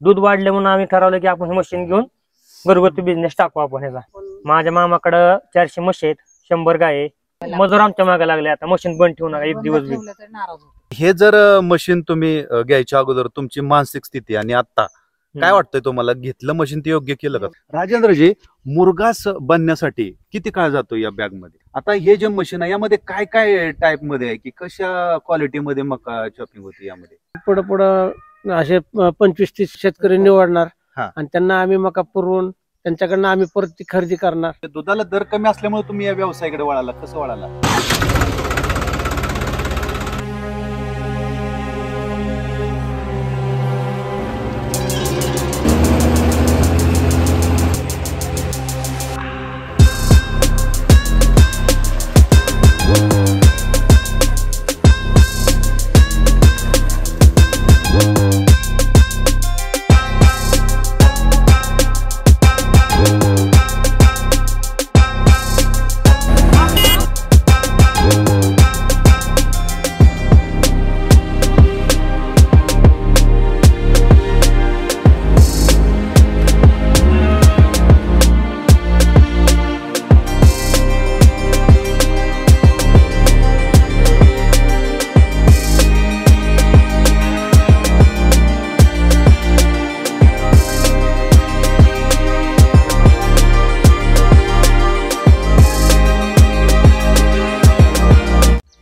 दूध वाढले म्हणून आम्ही ठरवलं की आपण हे मशीन घेऊन घरगुती बिझनेस टाकू आपण ह्याचा. माझ्या मामाकडं 400 म्हशी आहेत, 100 गाय आहे. मजूर आमच्या मागे लागले, आता मशीन बंद ठेवू नका एक दिवस बी. हे जर मशीन तुम्ही घ्यायच्या अगोदर तुमची मानसिक स्थिती आणि आता काय वाटतंय तुम्हाला, घेतलं मशीन ते योग्य केलं का? राजेंद्रजी, मुरघास बनण्यासाठी किती काळ जातो या बॅग मध्ये? आता हे जे मशीन आहे यामध्ये काय काय टाईप मध्ये आहे की कशा क्वालिटी मध्ये मका चॉपिंग होती यामध्ये? पुढे पुढे असे 25-30 शेतकरी निवडणार हा. आणि त्यांना आम्ही मका पुरवून त्यांच्याकडनं आम्ही परत ती खरेदी करणार. दुधाला दर कमी असल्यामुळे तुम्ही या व्यवसायाकडे वळाला, कसं वळाला?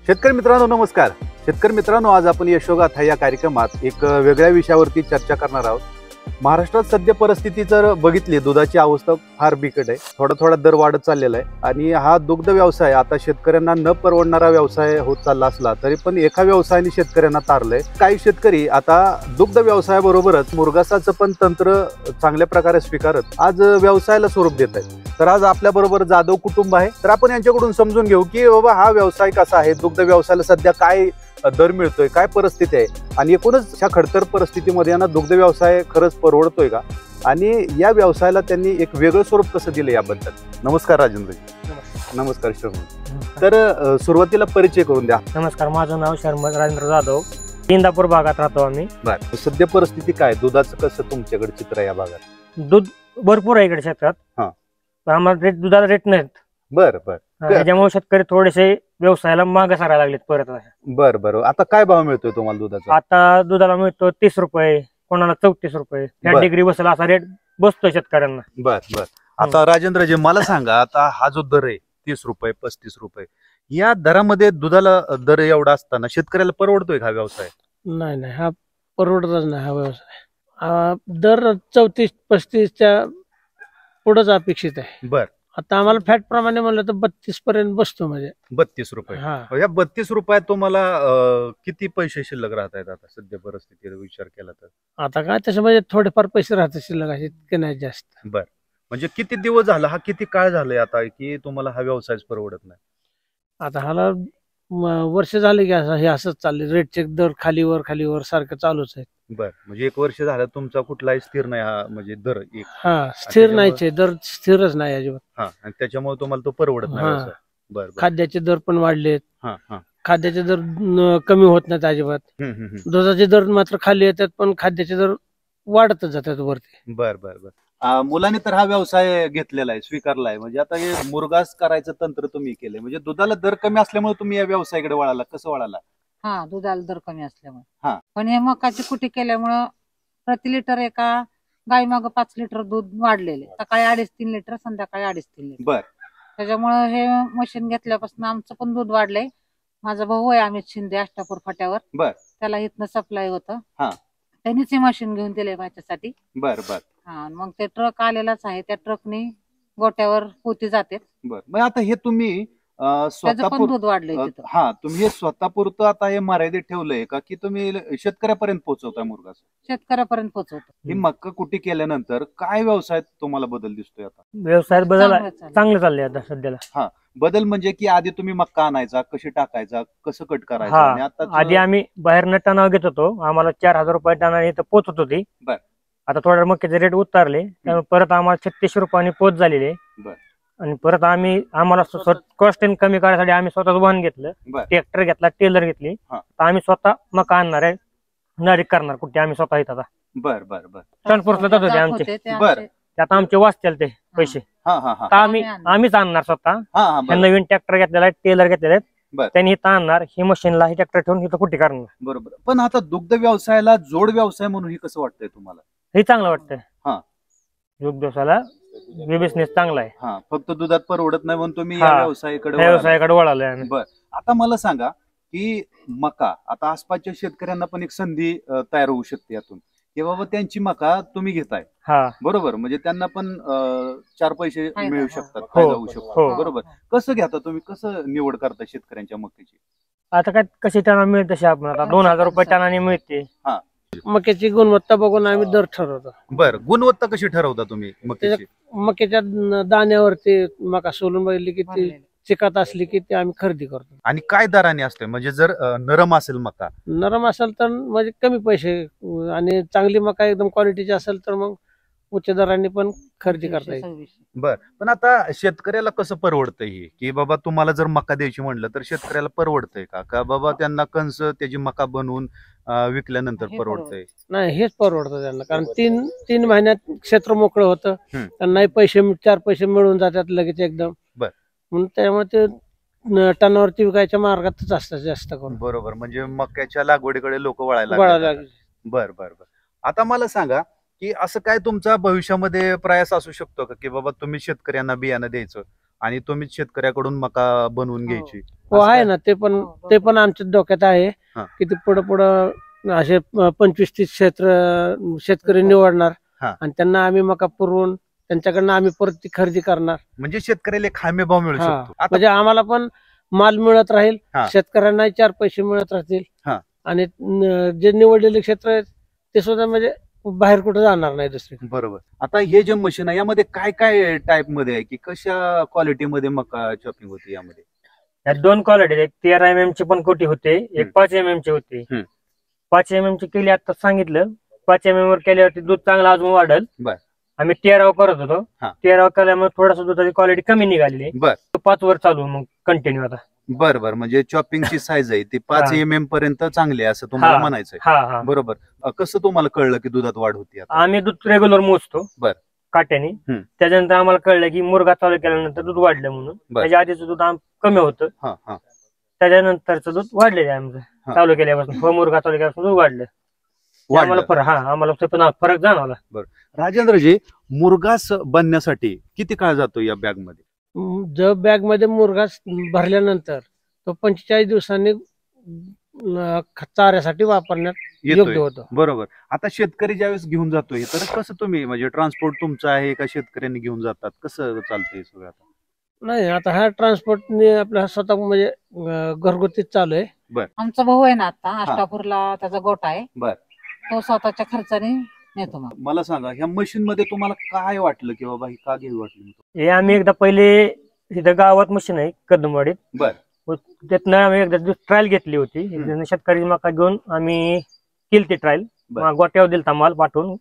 शेतकरी मित्रांनो नमस्कार. शेतकरी मित्रांनो, आज आपण यशोगाथा या कार्यक्रमात एक वेगळ्या विषयावरती चर्चा करणार आहोत. महाराष्ट्रात सध्या परिस्थिती जर बघितली, दुधाची अवस्था फार बिकट आहे. थोडा दर वाढत चाललेला आहे आणि हा दुग्ध व्यवसाय आता शेतकऱ्यांना न परवडणारा व्यवसाय होत चालला असला तरी पण एका व्यवसायाने शेतकऱ्यांना तारलंय. काही शेतकरी आता दुग्ध व्यवसायाबरोबरच मुरघासाचं पण तंत्र चांगल्या प्रकारे स्वीकारत आज व्यवसायाला स्वरूप देत आहेत. तर आज आपल्या बरोबर जाधव कुटुंब आहे, तर आपण यांच्याकडून समजून घेऊ की बाबा हा व्यवसाय कसा आहे, दुग्ध व्यवसायाला सध्या काय दर मिळतोय, काय परिस्थिती आहे आणि एकूणच ह्या खडतर परिस्थितीमध्ये यांना दुग्ध व्यवसाय खरंच परवडतोय का आणि या व्यवसायाला त्यांनी एक वेगळं स्वरूप कसं दिलं याबद्दल. नमस्कार राजेंद्रजी. नमस्कार शर्मा. तर सुरुवातीला परिचय करून द्या. नमस्कार, माझं नाव शर्मा राजेंद्र जाधव, इंदापूर भागात राहतो आम्ही. बरं, सध्या परिस्थिती काय, दुधाचं कसं तुमच्याकडे चित्र आहे या भागात? दूध भरपूर आहे इकडे क्षेत्रात. हा. आम्हाला दुधाला रेट नाहीत. बरं बरं. त्याच्यामुळे शेतकरी थोडेसे व्यवसायाला मागे सारायला लागलेत परत. बरं बरं. आता काय भाव मिळतोय तुम्हाला दुधाचा? आता दुधाला मिळतो 30 रुपये, कोणाला 34 रुपये. त्या डिग्री बसला असा रेट बसतोय शेतकऱ्यांना. बर बर. आता राजेंद्रजी मला सांगा, आता हा जो दर आहे 30 रुपये 35 रुपये, या दरामध्ये दुधाला दर एवढा असताना शेतकऱ्याला परवडतोय का व्यवसाय? नाही नाही, हा परवडतच नाही हा व्यवसाय. दर 34-35च्या पुढेच अपेक्षित आहे. बर. आता आम्हाला फॅट प्रमाणे म्हणलं तर 32 पर्यंत बसतो. म्हणजे 32 रुपये. या 32 रुपयात तुम्हाला किती पैसे शिल्लक राहत आहेत आता सध्या परिस्थितीचा विचार केला तर? आता काय तसं म्हणजे थोडेफार पैसे राहतात शिल्लक, असे इतके नाही जास्त. बर. म्हणजे किती दिवस झाला, हा किती काळ झालाय आता की तुम्हाला हा व्यवसाय परवडत नाही? आता हाला वर्ष झाले की हे असंच चाललंय. रेटचे दर खालीवर सारखं चालूच आहे. बर. म्हणजे 1 वर्ष झालं तुमचा कुठलाही स्थिर नाही हा, म्हणजे दर एक? हा, स्थिर नाहीच, दर स्थिरच नाही अजिबात. हा, आणि त्याच्यामुळे तुम्हाला तो परवडत नाही व्यवसाय. बर. खाद्याचे दर पण वाढलेत. हा हा. खाद्याचे दर कमी होत नाहीत अजिबात. दुधाचे दर मात्र खाली येतात, पण खाद्याचे दर वाढतच जातात वरती. बर बर बर. मुलांनी तर हा व्यवसाय घेतलेला आहे, स्वीकारला आहे. म्हणजे आता हे मुरघास करायचं तंत्र तुम्ही केलंय, म्हणजे दुधाला दर कमी असल्यामुळे तुम्ही या व्यवसायाकडे वळाला, कसं वळाला? हा, दुधाला दर कमी असल्यामुळे. हा. पण हे मकाची कुटी केल्यामुळं प्रति लिटर एका गाई माग 5 लिटर दूध वाढलेले. सकाळी 2.5-3 लिटर, संध्याकाळी 2.5-3 लिटर. बर. त्याच्यामुळे हे मशीन घेतल्यापासून आमचं पण दूध वाढलंय. माझा भाऊ आहे अमित शिंदे, अष्टापूर फाट्यावर. बर. त्याला इथनं सप्लाय होतं. हा. त्यांनीच हे मशीन घेऊन दिलंय माझ्यासाठी. बर बर. हा, मग ते ट्रक आलेलाच आहे, त्या ट्रकने गोट्यावर पोती जाते. बर. मग आता हे तुम्ही स्वतः दूध वाढलंय तिथं. हा, तुम्ही हे स्वतःपुरतं आता हे मर्यादित ठेवलंय का की तुम्ही शेतकऱ्यापर्यंत पोहोचवताय मुरघास? शेतकऱ्यापर्यंत पोहोचवतो. ही मक्का कुटी केल्यानंतर काय व्यवसायात तुम्हाला बदल दिसतोय आता? व्यवसायात बदल चांगले चालले आता सध्याला. हा, बदल म्हणजे की आधी तुम्ही मक्का आणायचा, कशी टाकायचा, कसं कट करायचं? आणि आता आधी आम्ही बाहेर टनाव घेत होतो, आम्हाला 4000 रुपये टना इथं पोचत होती. बर. आता थोडा मक्याचे रेट उतारले, त्यामुळे परत आम्हाला 3600 रुपयांनी पोच झालेले. बर. आणि परत आम्हाला कॉस्ट कमी करण्यासाठी आम्ही स्वतःच वाहन घेतलं, ट्रॅक्टर घेतला, टेलर घेतली. आम्ही स्वतः मका आणणार आहे, नारीक करणार कुठे आम्ही स्वतः येत आता. बर बर बर ट्रान्सपोर्टला जात होते आमचे. बर. त्यात आमचे वाचतील ते पैसे. हा हा हा आता आम्हीच आणणार स्वतः. हा हा हे बरं. नवीन ट्रॅक्टर घेतलेला आहे, टेलर घेतलेले बर. आहेत, त्यांनी इथं आणणार, ही मशीनला ही ट्रॅक्टर ठेवून इथं कुठे करणार. बरोबर. पण आता दुग्ध व्यवसायाला जोड व्यवसाय म्हणून हे कसं वाटतंय तुम्हाला? हे चांगलं वाटतंय. हा. दुग्ध व्यवसायाला बिझनेस चांगला आहे. हा, फक्त दुधात परवडत नाही म्हणून तुम्ही हा. या व्यवसायाकडे वळाला. व्यवसायाकडे वळालोय आम्ही. बर. आता मला सांगा की मका आता आसपासच्या शेतकऱ्यांना पण एक संधी तयार होऊ शकते यातून की बाबा त्यांची मका तुम्ही घेताय. हा. बरोबर. म्हणजे त्यांना पण 4 पैसे फायदा मिळू हो. शकतात, हो. फायदा होऊ शकतो. हो. बरोबर. कसं घेता तुम्ही, कसं निवड करता शेतकऱ्यांच्या मक्याची? आता काय कशी टना मिळते तशी आपण आता 2000 रुपये टनाने मिळते. मक्याची गुणवत्ता बघून आम्ही दर ठरवतो. बर. गुणवत्ता कशी ठरवता तुम्ही मक्याची? मक्याच्या दाण्यावरती मका सोलून बघितली की ती चिकात असली की ती आम्ही खरेदी करतो. आणि काय दराने असते? म्हणजे जर नरम असेल मका, नरम असेल तर म्हणजे कमी पैसे, आणि चांगली मका एकदम क्वालिटीची असेल तर मग उच्च दराने पण खरेदी करता येईल. बर. पण आता शेतकऱ्याला कसं परवडतंय हे की बाबा तुम्हाला जर मका द्यायची म्हणलं तर शेतकऱ्याला परवडतंय का बाबा त्यांना कंस त्याची मका बनवून विकल्यानंतर हे परवडतंय? नाही, हेच परवडतं त्यांना, कारण तीन महिन्यात क्षेत्र मोकळं होतं. हम्म. त्यांनाही 4 पैसे मिळून जातात लगेच एकदम. बर. म्हणून त्यामुळे ते टनावरती विकायच्या मार्गातच असतात जास्त करून. बरोबर. म्हणजे मक्याच्या लागवडीकडे लोक वळायला वळायला लागले. लागले. बर बर बर. आता मला सांगा की असं काय तुमचा भविष्यामध्ये प्रयास असू शकतो का की बाबा तुम्ही शेतकऱ्यांना बियाणं द्यायचं आणि तुम्ही शेतकऱ्याकडून मका बनवून घ्यायची? हो, आहे ना, ते पण आमच्या डोक्यात आहे हा. की ते पुढं असे 25-30 क्षेत्र शेतकरी निवडणार हा. आणि त्यांना आम्ही मका पुरवून त्यांच्याकडनं आम्ही परत ती खरेदी करणार. म्हणजे शेतकऱ्याला एक हमी भाव मिळू हा. शकतो. आता म्हणजे आम्हाला पण माल मिळत राहील, हा. शेतकऱ्यांनाही 4 पैसे मिळत राहतील, हा. आणि जे निवडलेले क्षेत्र आहेत ते सुद्धा म्हणजे बाहेर कुठे जाणार नाही दुसरी. बरोबर. आता हे जे मशीन आहे यामध्ये काय काय टाईप मध्ये आहे की कशा क्वालिटीमध्ये मका चॉपिंग होते यामध्ये? यात 2 क्वालिटी, एक 13 mm ची पण कोटी होते, एक 5 mm ची होती. 5 mm ची केली आता सांगितलं, 5 mm वर केल्यावरती दूध चांगलं अजून वाढल. बर. आम्ही 13 करत होतो, हा. 13 केल्यामुळे थोडासा दुधाची क्वालिटी कमी निघाली. बर. 5 वर चालू मग कंटिन्यू आता. बर बर. म्हणजे चॉपिंगची साईज आहे ती 5 हा. mm पर्यंत चांगली आहे असं तुम्हाला हा. म्हणायचंय? हा हा. बरोबर. कसं तुम्हाला कळलं की दुधात वाढ होती आता? आम्ही दूध रेग्युलर मोजतो बर. काट्याने. त्याच्यानंतर आम्हाला कळलं की मुरगा चालू केल्यानंतर दूध वाढलं म्हणून. बर. त्याच्या आधीचं दूध कमी होतं, हा हा. त्याच्यानंतरचं दूध वाढलेलं आहे आमचं. हा. चालू केल्यापासून मुरगा चालू केल्यापासून दूध वाढलं. आम्हाला आम्हाला फरक जाणवला. राजेंद्रजी, मुरघास बनण्यासाठी किती काळ जातो या बॅग मध्ये? जर बॅग मध्ये मुरघास भरल्यानंतर तो 45 दिवसांनी चाऱ्यासाठी वापरण्यात योग्य होतो. बरोबर. आता शेतकरी ज्यावेळेस घेऊन जातोय तर कसं तुम्ही म्हणजे ट्रान्सपोर्ट तुमचं आहे का शेतकऱ्यांनी घेऊन जातात, कसं चालतंय सगळं? आता नाही, आता हा ट्रान्सपोर्टने आपल्या स्वतः म्हणजे घरगुतीच चालू आहे. आमचा भाऊ आहे ना आता अष्टापूरला, त्याचा गोठा आहे. बर. तो स्वतःच्या खर्चाने नेतो. मग मला सांगा, ह्या मशीन मध्ये तुम्हाला काय वाटलं की बाबा ही का घ्यावी वाटली? हे आम्ही एकदा पहिले इथं गावात मशीन आहे कदमवाडीत, बर. त्यातनं आम्ही एकदा ट्रायल घेतली होती. शेतकरी मका घेऊन आम्ही केली ती ट्रायल, गोट्यावर दिलता माल पाठवून.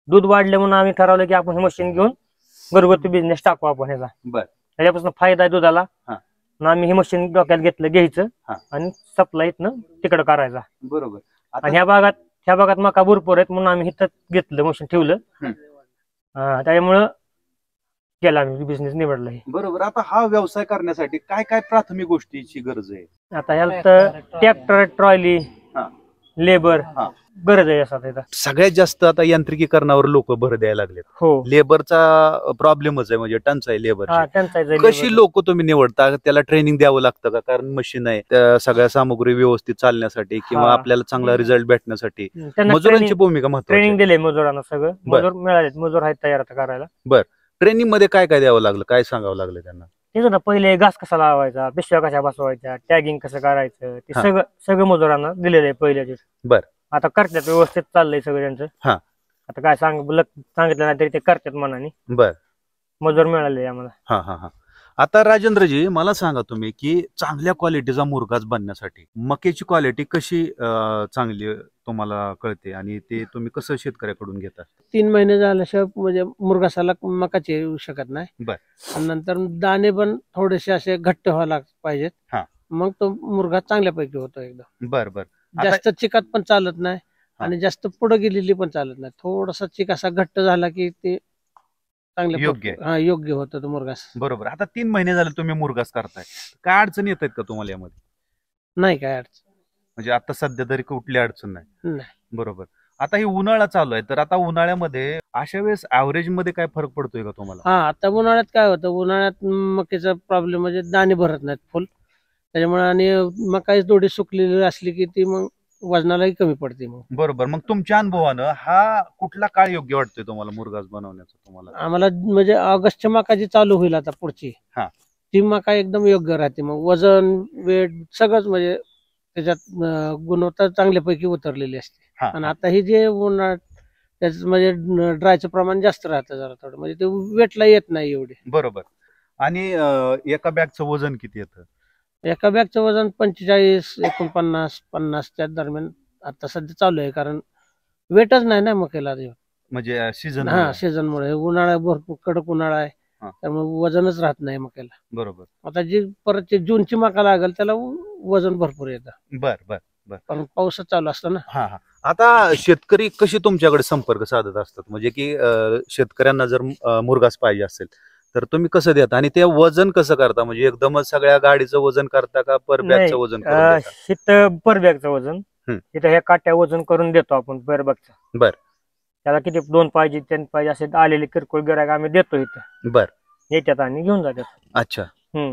दूध वाढले म्हणून आम्ही ठरवलं की आपण हे मशीन घेऊन घरगुती बिझनेस टाकू आपण ह्याचा. बर. त्याच्यापासून फायदा आहे दुधाला. हा. आम्ही हे मशीन डोक्यात घ्यायचं हा. आणि सप्लाय इथनं तिकडं करायचा. बरोबर. आणि ह्या भागात मका भरपूर आहेत म्हणून आम्ही इथं घेतलं, मशीन ठेवलं. त्याच्यामुळं केला आम्ही बिझनेस निवडला. बरोबर. आता हा व्यवसाय करण्यासाठी काय काय प्राथमिक गोष्टीची गरज आहे? आता ह्याला तर ट्रॅक्टर, ट्रॉली, लेबर गरज आहे असं. सगळ्यात जास्त आता यांत्रिकीकरणावर लोक भर द्यायला लागलेत. हो, लेबरचा प्रॉब्लेमच आहे, म्हणजे टंचाई लेबर. त्यांचा कशी लोक तुम्ही निवडता? त्याला ट्रेनिंग द्यावं लागतं का? कारण मशीन आहे, त्या सगळ्या सामग्री व्यवस्थित चालण्यासाठी किंवा हा. आपल्याला चांगला रिझल्ट भेटण्यासाठी त्यांना मजुरांची भूमिका महत्त्वाची ट्रेनिंग आहे. दिले मजुरांना, सगळं मजूर मिळाले, मजूर आहेत तयार आता करायला. ट्रेनिंग मध्ये काय काय द्यावं लागलं, काय सांगावं लागलं त्यांना? तेच ना, पहिले घास कसा लावायचा, पिशव्या कशा बसवायच्या, टॅगिंग कसं करायचं, ते सगळं मजुरांना दिलेलं आहे पहिल्याचे. बर. आता करतात, व्यवस्थित चाललंय सगळं त्यांचं. हा. आता काय सांगितलं नाही तरी ते करतात मनाने. बर. मजूर मिळाले आम्हाला. हा हा हा. आता राजेंद्रजी, मला सांगा तुम्ही की चांगल्या क्वालिटीचा मुरघास बनण्यासाठी मक्याची क्वालिटी कशी चांगली तुम्हाला कळते आणि ते तुम्ही कसं शेतकऱ्याकडून घेता? 3 महिने झाल्याशिवाय म्हणजे मुरघासाला मकाचे येऊ शकत नाही. बर. नंतर दाणे पण थोडेसे असे घट्ट व्हायला पाहिजेत. हा. मग तो मुरघास चांगल्यापैकी होतो एकदम. बर बर. जास्त चिकात पण चालत नाही आणि जास्त पुढे गेलेली पण चालत नाही. थोडासा चिक असा घट्ट झाला की ते चांगलं योग्य होतं तो मुरघास. बरोबर. आता 3 महिने झाले तुम्ही मुरघास करताय, काय अडचण येत आहेत का तुम्हाला यामध्ये? नाही काय अडचण म्हणजे आता सध्या तरी कुठली अडचण नाही. नाही. बरोबर. आता ही उन्हाळा चालू आहे, तर आता उन्हाळ्यामध्ये अशा वेळेस ऍव्हरेज मध्ये काय फरक पडतोय का तुम्हाला? हा, आता उन्हाळ्यात काय होतं, उन्हाळ्यात मक्याचा प्रॉब्लेम म्हणजे दाणे भरत नाहीत फुल, त्याच्यामुळे आणि मकाई थोडी सुकलेली असली की ती मग वजनालाही कमी पडते. मग बरोबर. मग तुमच्या अनुभवानं हा कुठला काळ योग्य वाटतोय तुम्हाला मुरघास बनवण्याचा? तुम्हाला आम्हाला म्हणजे ऑगस्टच्या मका जी चालू होईल आता पुढची, हा. ती मका एकदम योग्य राहते. मग वजन, वेट सगळंच म्हणजे त्याच्यात गुणवत्ता चांगल्यापैकी उतरलेली असते. आणि आता ही जे उन्हाळ्यात त्याच म्हणजे ड्रायचं प्रमाण जास्त राहतं जरा थोडं, म्हणजे ते वेटला येत नाही एवढे. बरोबर. आणि एका बॅगचं वजन किती येतं? एका बॅगचं वजन 45, 49, 50च्या दरम्यान आता सध्या चालू आहे, कारण वेटच नाही ना मकेला. म्हणजे सीझन? हा, सीझनमुळे. उन्हाळा भरपूर कडक उन्हाळा आहे, त्यामुळे वजनच राहत नाही मकेला. बरोबर. आता जी परत जूनची मका लागेल त्याला वजन भरपूर येतं. बर बर बर. पण पाऊसच चालू असतो ना. हा हा. आता शेतकरी कशी तुमच्याकडे संपर्क साधत असतात, म्हणजे की शेतकऱ्यांना जर मुरघास पाहिजे असेल तर तुम्ही कसं देता, आणि ते वजन कसं करता? म्हणजे एकदमच सगळ्या गाडीचं वजन करता का पर बॅगचं वजन करून देता? इथं पर बॅगचं वजन, इथं ह्या काट्या वजन करून देतो आपण पर बॅगचं. बर. त्याला किती 2 पाहिजे 3 पाहिजे असे आलेले किरकोळ गिरायक आम्ही देतो इथं. बर. येतात आणि घेऊन जातात. अच्छा.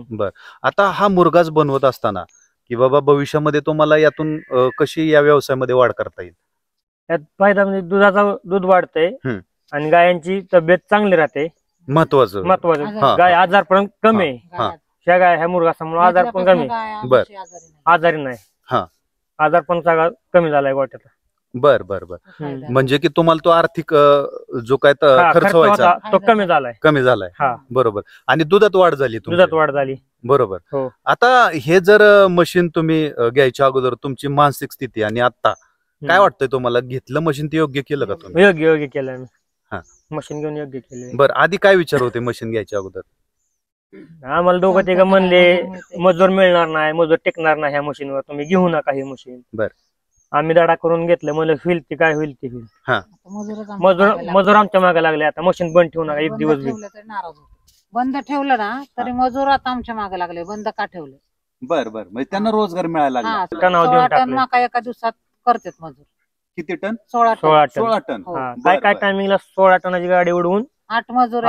बर. आता हा मुरघास बनवत असताना की बाबा भविष्यामध्ये तुम्हाला यातून कशी या व्यवसायामध्ये वाढ करता येईल? त्यात फायदा म्हणजे दूध वाढतंय आणि गायांची तब्येत चांगली राहते. महत्वाचं गाय आजार पण कमी आहे. ह्या मुरघासामुळे आजार पण कमी, आजारी नाही. आजार पण सगळा कमी झालाय गोट्याचा. बर बर बर. म्हणजे की तुम्हाला तो आर्थिक जो काय खर्च व्हायचा तो कमी झालाय. बरोबर. आणि दुधात वाढ झाली. बरोबर. आता हे जर मशीन तुम्ही घ्यायच्या अगोदर तुमची मानसिक स्थिती आणि आता काय वाटतंय तुम्हाला? घेतलं मशीन ते योग्य केलं का तुम्ही? योग्य केलं. मशीन घेऊन योग्य केलं. बरं. आधी काय विचार होते मशीन घ्यायच्या अगोदर? आम्हाला दोघं तिघं म्हणले मजूर मिळणार नाही, मजूर टिकणार नाही ह्या मशीनवर, तुम्ही घेऊ नका ही मशीन. बर. आम्ही दडा करून घेतलं, म्हणलं होईल ती काय होईल ती होईल. मजूर आमच्या मागे लागले. आता मशीन बंद ठेवू नका एक दिवस बंद ठेवलं ना तरी मजूर आता आमच्या मागे लागले. बंद का ठेवलं? बर बर. म्हणजे त्यांना रोजगार मिळायला लागला. 16 टन मका एका दिवसात करतात मजूर. किती टन? 16 टन. काय टायमिंगला 16 टनाची गाडी उडवून 8 मजूर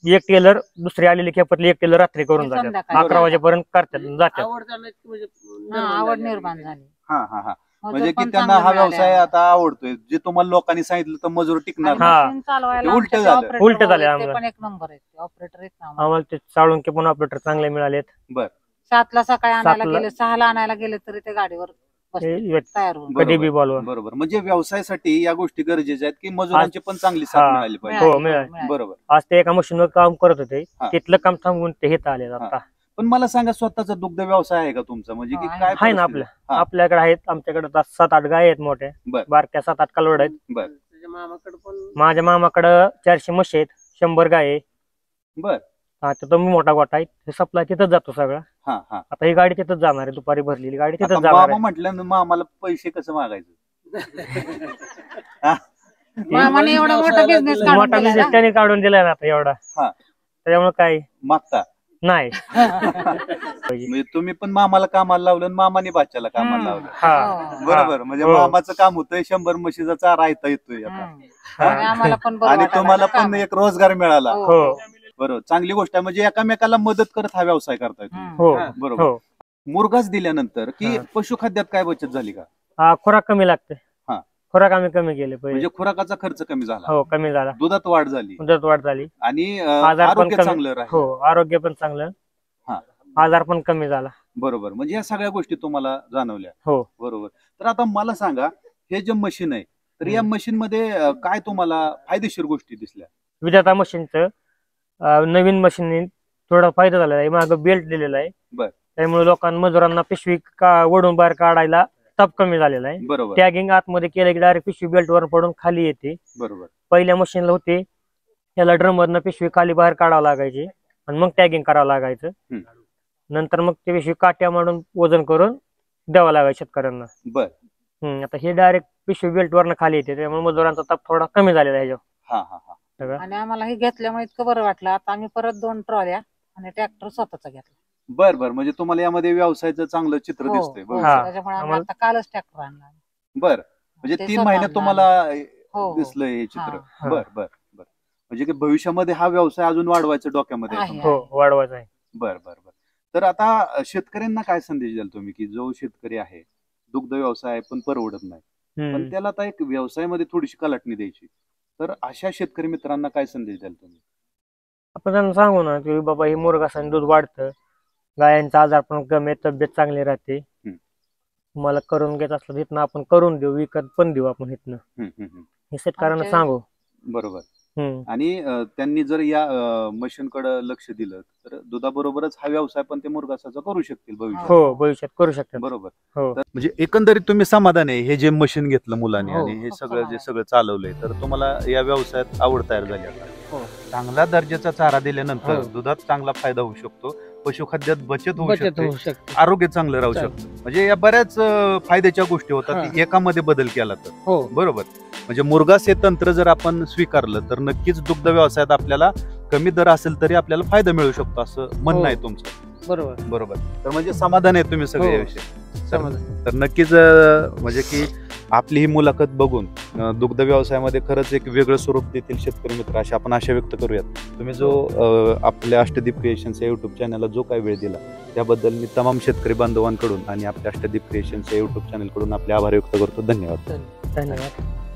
एक टेलर दुसरी आलेली खेपातली एक टेलर रात्री करून जातात. 11 वाजेपर्यंत करतात जातात. आवड निर्माण झाली. म्हणजे की त्यांना हा व्यवसाय आता आवडतोय. जे तुम्हाला लोकांनी सांगितलं तर मजूर टिकणार उलट झाले. पण एक नंबर आहे ऑपरेटर. आम्हाला ते साळुंके पण ऑपरेटर चांगले मिळालेत. बर. 7ला सकाळी आणायला गेले, 6ला आणायला गेले तरी ते गाडीवर तयार होऊन कधी बी बोलवा. बरोबर. म्हणजे व्यवसायासाठी या गोष्टी गरजेच्या आहेत की मजुरांची पण चांगली साथ मिळाली पाहिजे. बरोबर. आज ते एका मशीनवर काम करत होते, तिथलं काम थांबवून ते हेत आले. आता पण मला सांगा, स्वतःचा दुग्ध व्यवसाय आहे का तुमचा? म्हणजे की काय आहे ना आपल्याकडे आहेत. आमच्याकडे 7-8 गाय आहेत मोठ्या, बारक्या 7-8 कालवड आहेत. माझ्या मामाकडे 400 म्हशी आहेत, 100 गाय आहे. बर. आता तो मोठा गोठा आहे, सप्लाय तिथंच जातो सगळा. आता ही गाडी तिथंच जाणार आहे, दुपारी भरलेली गाडी तिथंच जाणार आहे. म्हटलं मामाला पैसे कसं मागायचं? मामाने एवढा मोठा बिझनेस त्याने काढून दिलाय ना आता एवढा, त्याच्यामुळे काय मागता नाही. म्हणजे तुम्ही पण मामाला कामाला लावलं आणि मामाने बाच्याला कामाला लावलं. बरोबर. म्हणजे मामाचं काम होतंय 100 म्हशीचा चारा येतोय आणि तुम्हाला पण एक रोजगार मिळाला. बरोबर. चांगली गोष्ट आहे. म्हणजे एकामेकाला मदत करत हा व्यवसाय करताय तुम्ही. बरोबर. मुरघास दिल्यानंतर की पशुखाद्यात काय बचत झाली का? खुराक कमी लागते. खुराक आम्ही कमी केले पाहिजे. म्हणजे खुराकाचा खर्च कमी झाला. हो, कमी झाला. दुधात वाढ झाली. आणि आरोग्य चांगलं राहील. हो, आरोग्य पण चांगलं, आजार पण कमी झाला. बरोबर. म्हणजे या सगळ्या गोष्टी तुम्हाला जाणवल्या. हो, बरोबर. तर आता मला सांगा, हे जे मशीन आहे तर या मशीन मध्ये काय तुम्हाला फायदेशीर गोष्टी दिसल्या? विधाता मशीनचं नवीन मशीन थोडा फायदा झालेला आहे. मागं बेल्ट दिलेला आहे. त्यामुळे लोकांना मजुरांना पिशवी ओढून बाहेर काढायला ताप कमी झालेला आहे. बरोबर. टॅगिंग आतमध्ये केलं की डायरेक्ट पिशवी बेल्ट वर पडून खाली येते. बरोबर. पहिल्या मशीनला होते त्याला ड्रमरनं पिशवी खाली बाहेर काढावं लागायची आणि मग टॅगिंग करावं लागायचं. नंतर मग ते पिशवी काट्या मांडून वजन करून द्यावं लागायचं शेतकऱ्यांना. बर. आता हे डायरेक्ट पिशवी बेल्ट वरनं खाली येते, त्यामुळे मजुरांचा ताप थोडा कमी झालेला आहे ह्याच्यावर हा हा हा सगळं. आणि आम्हाला हे घेतल्यामुळे इतकं बरं वाटलं. आता आम्ही परत 2 ट्रॉल्या आणि ट्रॅक्टर स्वतःचा घेतला. बर बर, म्हणजे तुम्हाला यामध्ये व्यवसायाचं चांगलं चित्र हो, दिसतंय. हो, हा. त्याच्यामुळे आम्ही आम्हाला- आता कालच ट्रॅक्टर आणला. बर, म्हणजे ते 3 स्वतः महिन्यात आणलं तुम्हाला हो, दिसलंय हे चित्र. हा. बर बर बर, म्हणजे की भविष्यामध्ये हा व्यवसाय अजून वाढवायचा डोक्यामध्ये आहे आहे. तुमच्या? हो, वाढवायचं आहे. बर बर बर. तर आता शेतकऱ्यांना काय संदेश द्याल तुम्ही, की जो शेतकरी आहे दुग्ध व्यवसाय आहे पण परवडत नाही, पण हम्म. त्याला आता एक व्यवसायामध्ये थोडीशी कलाटणी द्यायची, तर अशा शेतकरी मित्रांना काय संदेश द्याल तुम्ही? आपण त्यांना सांगू ना की बाबा हे मुरघासाने दूध वाढतं, गायांचा आजार पण कमी आहे, तब्येत चांगली राहते. तुम्हाला करून घेत असलं तर इथनं आपण करून देऊ, विकत पण देऊ आपण इथनं. हे शेतकऱ्यांना आमच्या- सांगू. बरोबर. हम्म. आणि त्यांनी जर या मशीनकडे लक्ष दिलं तर दुधाबरोबरच हा व्यवसाय पण ते मुरघासाचा करू शकतील भविष्यात. हो, भविष्यात करू शकतात. बरोबर. हो. तर म्हणजे एकंदरीत तुम्ही समाधान आहे हे जे मशीन घेतलं मुलांनी हो, आणि हे खूप सगळं जे समाधान. सगळं चालवलंय, तर तुम्हाला या व्यवसायात आवड तयार झाली आता. हो. चांगला दर्जाचा चारा दिल्यानंतर हो. दुधात चांगला फायदा होऊ शकतो, पशुखाद्यात बचत होऊ बचत शकते, होऊ शकते. आरोग्य चांगलं राहू चालेल. शकतं. म्हणजे या बऱ्याच फायद्याच्या गोष्टी होतात हा. एकामध्ये बदल केला तर. हो, बरोबर. म्हणजे मुरघास हे तंत्र जर आपण स्वीकारलं तर नक्कीच दुग्ध व्यवसायात आपल्याला कमी दर असेल तरी आपल्याला फायदा मिळू शकतो असं म्हणणं हो. आहे तुमचं. बरोबर. बरोबर. तर म्हणजे समाधान आहे तुम्ही सगळे हो. याविषयी. समाधान. तर नक्कीच म्हणजे की आपली ही मुलाखत बघून दुग्ध व्यवसायामध्ये खरंच एक वेगळं स्वरूप देतील शेतकरी मित्र, अशी आपण आशा व्यक्त करूयात. तुम्ही जो आपल्या अष्टदीप क्रिएशन्स या युट्यूब चॅनलला जो काही वेळ दिला त्याबद्दल मी तमाम शेतकरी बांधवांकडून आणि आपल्या अष्टदीप क्रिएशन्स या युट्यूब चॅनलकडून आपले आभार व्यक्त करतो. धन्यवाद. धन्यवाद.